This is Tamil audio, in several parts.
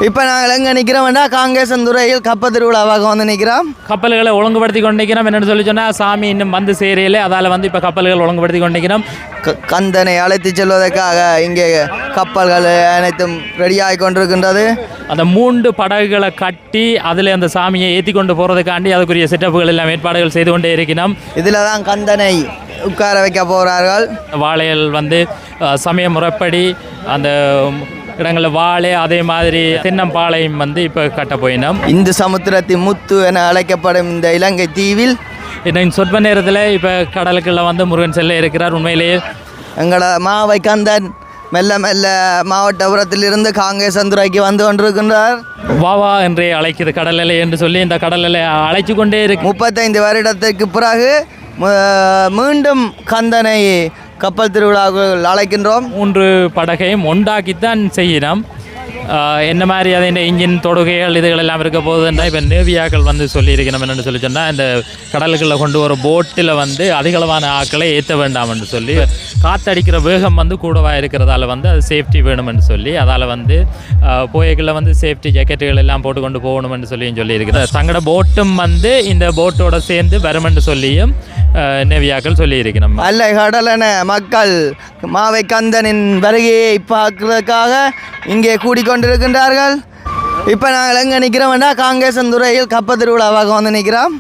இப்போ நாங்கள் எங்கே நிற்கிறோம்னா காங்கேசந்துறையில் கப்பல் திருவிழாவாக வந்து நிற்கிறோம். கப்பல்களை ஒழுங்குபடுத்தி கொண்டு நிற்கிறோம். என்னென்னு சொல்லி சொன்னால் சாமி இன்னும் வந்து சேரையில், அதால் வந்து இப்போ கப்பல்கள் ஒழுங்குபடுத்தி கொண்டு நிற்கிறோம். கந்தனை அழைத்து செல்வதற்காக இங்கே கப்பல்கள் அனைத்தும் ரெடியாகி கொண்டிருக்கின்றது. அந்த 3 படகுகளை கட்டி அதில் அந்த சாமியை ஏற்றி கொண்டு போகிறதுக்காண்டி அதுக்குரிய செட்டப்புகள் எல்லாம் ஏற்பாடுகள் செய்து கொண்டே இருக்கிறோம். இதில் தான் கந்தனை உட்கார வைக்க போகிறார்கள். வாழைகள் வந்து சமய முறைப்படி அந்த இடங்களில் வாழை, அதே மாதிரி தென்னம்பாளையம் வந்து இப்போ கட்ட போயினோம். இந்து சமுத்திரத்தின் முத்து என அழைக்கப்படும் இந்த இலங்கை தீவில் இன்னும் சொற்ப நேரத்தில் இப்போ கடலுக்குள்ள வந்து முருகன் செல்ல இருக்கிறார். உண்மையிலேயே எங்களோட மாவை கந்தன் மெல்ல மெல்ல மாவட்டபுரத்திலிருந்து காங்கேசந்துறைக்கு வந்து கொண்டிருக்கின்றார். வாவா என்றே அழைக்குது கடல் அலை என்று சொல்லி இந்த கடல் அலை அழைச்சு கொண்டே இருக்கு. 35 வருடத்திற்கு பிறகு மீண்டும் கந்தனை கப்பல் திருவிழாவுக்கு அழைக்கின்றோம். 3 படகையும் உண்டாக்கித்தான் செய்யணும். என்ன மாதிரி அதை இந்த இன்ஜின் தொடுகைகள் இதுகள் எல்லாம் இருக்க போகுதுன்றா இப்போ நேவியாக்கள் வந்து சொல்லியிருக்கணும். என்னென்னு சொல்லி சொன்னால் இந்த கடலுக்குள்ளே கொண்டு வர போட்டில் வந்து அதிகளவான ஆக்களை ஏற்ற வேண்டாம் என்று சொல்லி, காற்றடிக்கிற வேகம் வந்து கூடவாக இருக்கிறதால வந்து அது சேஃப்டி வேணுமென்று சொல்லி, அதால் வந்து போய்களில் வந்து சேஃப்டி ஜாக்கெட்டுகள் எல்லாம் போட்டு கொண்டு போகணுமென்று சொல்லியும் சொல்லியிருக்கிறது. தங்களோட போட்டும் வந்து இந்த போட்டோட சேர்ந்து வருமென்று சொல்லியும் நேவியாக்கள் சொல்லியிருக்கணும். அல்ல கடலென மக்கள் மாவை கந்தனின் வருகையை பார்க்கறதுக்காக இங்கே கூடிக்கொண்டிருக்கின்றார்கள். இப்போ நாங்கள் எங்கே நிற்கிறோம்னா காங்கேசந்துறையில் கப்பல் திருவிழாவாக வந்து நிற்கிறோம்.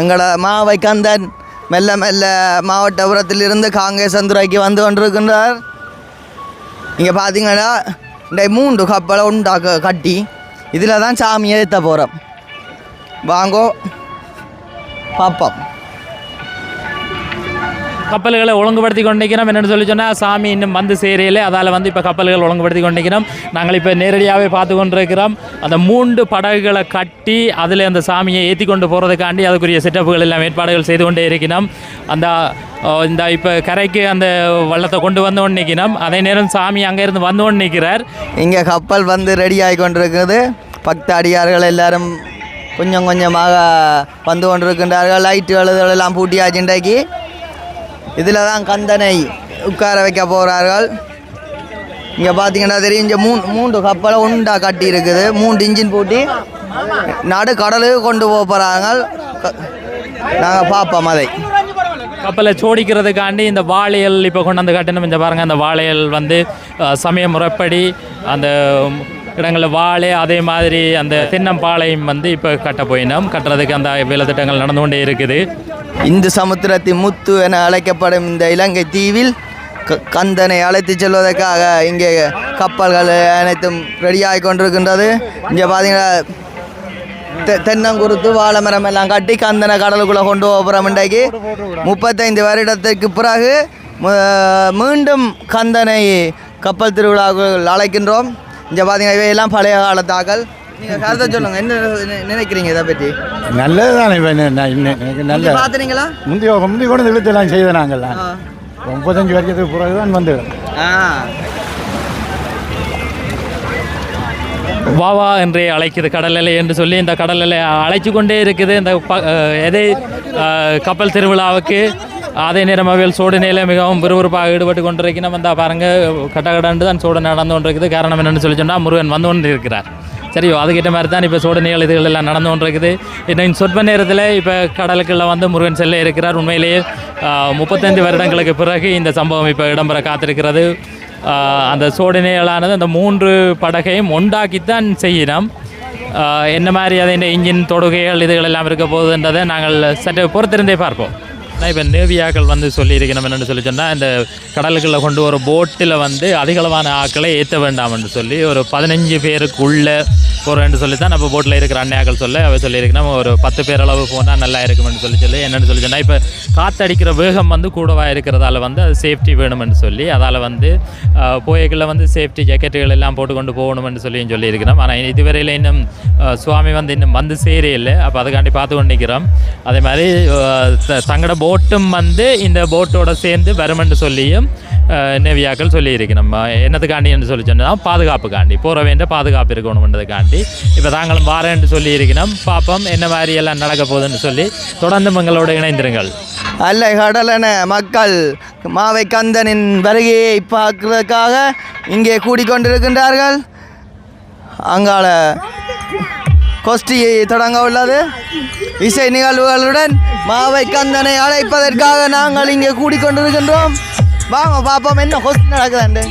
எங்களோட மாவை கந்தன் மெல்ல மெல்ல மாவட்டபுரத்திலிருந்து காங்கேசந்துறைக்கு வந்து கொண்டிருக்கின்றார். இங்கே பார்த்தீங்கன்னா இந்த 3 கப்பலை உண்டாக்க கட்டி இதில் தான் சாமியை ஏற்ற போகிறோம். வாங்கோ பாப்போம். கப்பல்களை ஒழுங்குபடுத்தி கொண்டிருக்கிறோம். என்னென்னு சொல்லி சொன்னால் சாமி இன்னும் வந்து சேரையில், அதால் வந்து இப்போ கப்பல்கள் ஒழுங்குபடுத்தி கொண்டிருக்கிறோம். நாங்கள் இப்போ நேரடியாகவே பார்த்து கொண்டிருக்கிறோம். அந்த 3 படகுகளை கட்டி அதில் அந்த சாமியை ஏற்றி கொண்டு போகிறதுக்காண்டி அதுக்குரிய செட்டப்புகள் எல்லாம் ஏற்பாடுகள் செய்து கொண்டே இருக்கிறோம். இந்த இப்போ கரைக்கு அந்த வள்ளத்தை கொண்டு வந்து கொண்டு நிற்கிறோம். அதே நேரம் சாமி அங்கேருந்து வந்து கொண்டு நிற்கிறார். இங்கே கப்பல் வந்து ரெடி ஆகி கொண்டிருக்கிறது. பக்த அடியார்கள் எல்லாரும் கொஞ்சம் கொஞ்சமாக வந்து கொண்டிருக்கின்றார்கள். லைட்டுகள் எல்லாம் பூட்டியாச்சு. இன்றைக்கு இதில் தான் கந்தனை உட்கார வைக்க போகிறார்கள். இங்கே பார்த்தீங்கன்னா தெரியும், இங்கே 3 கப்பலை உண்டா கட்டி இருக்குது. 3 இன்ஜின் பூட்டி நடு கடலுக்கு கொண்டு போக போகிறாங்க. நாங்கள் பார்ப்போம் அதை. கப்பலை சோடிக்கிறதுக்காண்டி இந்த வாழையல் இப்போ கொண்டு வந்து கட்டணும். இந்த பாருங்கள், அந்த வாழையல் வந்து சமய முறைப்படி அந்த இடங்களில் வாழை, அதே மாதிரி அந்த தென்னம்பாளையம் வந்து இப்போ கட்ட போயினோம். கட்டுறதுக்கு அந்த வேலை திட்டங்கள் நடந்து கொண்டே இருக்குது. இந்து சமுத்திரத்தின் முத்து என அழைக்கப்படும் இந்த இலங்கை தீவில் கந்தனை அழைத்து செல்வதற்காக இங்கே கப்பல்கள் அனைத்தும் ரெடியாகி கொண்டிருக்கின்றது. இங்கே பார்த்தீங்கன்னா தென்னங்குருத்து வாழை மரம் எல்லாம் கட்டி கந்தனை கடலுக்குள்ளே கொண்டு போகிறோம். இன்றைக்கு 35 வருடத்திற்கு பிறகு மீண்டும் கந்தனை கப்பல் திருவிழாவுக்கு அழைக்கின்றோம். இங்கே பார்த்தீங்கன்னா இவையெல்லாம் பழைய காலத்தாக்கள். நீங்கள் கருத்தை சொல்லுங்கள், என்ன நினைக்கிறீங்க இதை பற்றி? நல்லது தானே. நல்ல பார்த்துறீங்களா? முந்தி கொண்டு இழுத்தெல்லாம் செய்த நாங்கள்லாம் 35 வருஷத்துக்கு பிறகு தான் வந்து வாவா என்றே அழைக்குது கடல் அலை என்று சொல்லி இந்த கடல் அலை அழைச்சி கொண்டே இருக்குது. இந்த எதை கப்பல் திருவிழாவுக்கு அதே நேரம் அவையில் சோடனையில் மிகவும் விறுவிறுப்பாக ஈடுபட்டு கொண்டிருக்கணும். வந்தால் பாருங்கள், கடகடன்று தான் சோடனை நடந்து கொண்டிருக்குது. காரணம் என்னென்னு சொல்லி சொன்னால் முருகன் வந்து கொண்டு இருக்கிறார். சரியோ, அதுக்கிட்ட மாதிரி தான் இப்போ சோடனைகள் இதுகள் எல்லாம் நடந்து கொண்டிருக்குது. இன்னும் சொற்ப நேரத்தில் இப்போ கடலுக்குள்ள வந்து முருகன் செல்ல இருக்கிறார். உண்மையிலேயே 35 வருடங்களுக்கு பிறகு இந்த சம்பவம் இப்போ இடம்பெற காத்திருக்கிறது. அந்த சோடனைகளானது அந்த 3 படகையும் உண்டாக்கித்தான் செய்யணும். என்ன மாதிரி அதை இந்த இன்ஜின் தொடுகைகள் இதுகள் எல்லாம் இருக்க போகுதுன்றதை நாங்கள் சற்று பொறுத்திருந்தே பார்ப்போம். இப்போ நேவியாக்கள் வந்து சொல்லியிருக்கணும். என்னென்னு சொல்லி சொன்னால் இந்த கடலுக்குள்ளே கொண்டு வர போட்டில் வந்து அதிகளவான ஆக்களை ஏற்ற வேண்டாம் என்று சொல்லி ஒரு 15 பேருக்கு உள்ளே போகிறேன்னு சொல்லி தான் நம்ம போட்டில் இருக்கிற அண்ணையாக்கள் சொல்ல அவை சொல்லியிருக்கணும். ஒரு 10 பேர் அளவு போனால் நல்லா இருக்குமென்னு சொல்லி என்னென்னு சொல்லி சொன்னால் இப்போ காற்றடிக்கிற வேகம் வந்து கூடவாக இருக்கிறதால வந்து அது சேஃப்டி வேணுமென்று சொல்லி, அதால் வந்து போய்களில் வந்து சேஃப்டி ஜாக்கெட்டுகள் எல்லாம் போட்டு கொண்டு போகணுமென்று சொல்லியும் சொல்லியிருக்கிறோம். ஆனால் இதுவரையில் இன்னும் சுவாமி வந்து இன்னும் வந்து சேரே இல்லை. அப்போ அதுக்காண்டி பார்த்து கொண்டு நிற்கிறோம். அதே மாதிரி தங்களோட போட்டும் வந்து இந்த போட்டோட சேர்ந்து வருமென்று சொல்லியும் நேவியாக்கள் சொல்லியிருக்கணும். என்னத்துக்காண்டி என்று சொல்லி சொன்னால் பாதுகாப்புக்காண்டி, போகிற வேண்டிய பாதுகாப்பு இருக்கணுன்றதுக்காண்டி இப்போ தாங்களும் வாரேன்னு சொல்லியிருக்கணும். பார்ப்போம் என்ன மாதிரி எல்லாம் நடக்க போகுதுன்னு சொல்லி. தொடர்ந்து எங்களோட இணைந்திருங்கள். அல்ல கடலென மக்கள் மாவை கந்தனின் வருகையை பார்க்கறதுக்காக இங்கே கூடிக்கொண்டிருக்கின்றார்கள். அங்கால கோஷ்டி தொடங்க உள்ளது. இசை நிகழ்வுகளுடன் மாவை கந்தனை அழைப்பதற்காக நாங்கள் இங்கே கூடிக்கொண்டிருக்கின்றோம். வாங்க பாப்போம் என்ன கோஷ்டி நடக்குதாண்டு.